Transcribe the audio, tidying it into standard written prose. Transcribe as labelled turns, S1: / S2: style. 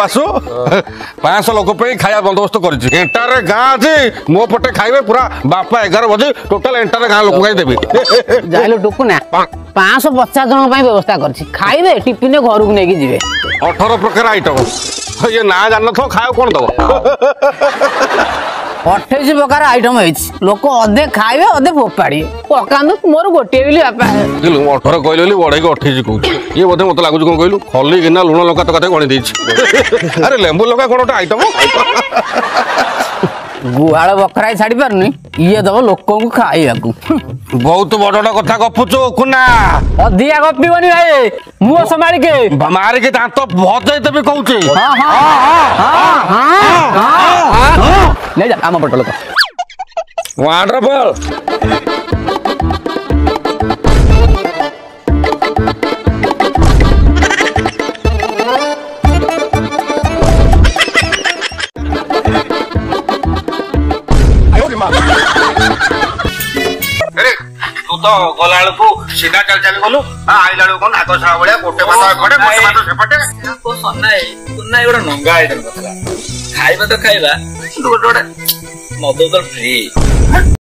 S1: बासु 500 लोक खाया बंदोबस्त कर गाँ अच्छी मो पटे खाइबे पूरा बापा 11 बजे टोटाल एंटार गाँ लोक देवी
S2: जाइलो टुकुना 550 जन व्यवस्था कर टिफिन घर को लेकिन जी
S1: 18 प्रकार आइटम ये ना जान थो खाओ कौन दब
S2: 28 प्रकार आइटम लोक अधे खाइबे अधे फोपाड़ी पकांदु मोर गोटे बिली बापा
S1: 18 कहली बढ़े 28 कहूँ ये बोधे मत लगुच कौन कहलु खली गिना लुण लंका तो कथे गणी देछि अरे लेंबू लंका कौन गोटे आइटम
S2: गुहाल बकरा छाड़ी पारनी ये दब लोक को खाइबा
S1: बहुत बड़ कथा गपुचु कुना
S2: अधिया गपिबनी भाई मुंह संभाल के
S1: मार के दांत भजै तबे कहूचे
S2: हां हां हां ले जा आम पटल को
S1: वंडरफुल तू तो गला को सीधा चल चल गलु आइला कौन हाथ छा भाया गोटे माथ सेपटे
S3: सुना गोटे नंगा आइटम खाइबा तो खाइबा गोटे गोटे मद तो फ्री।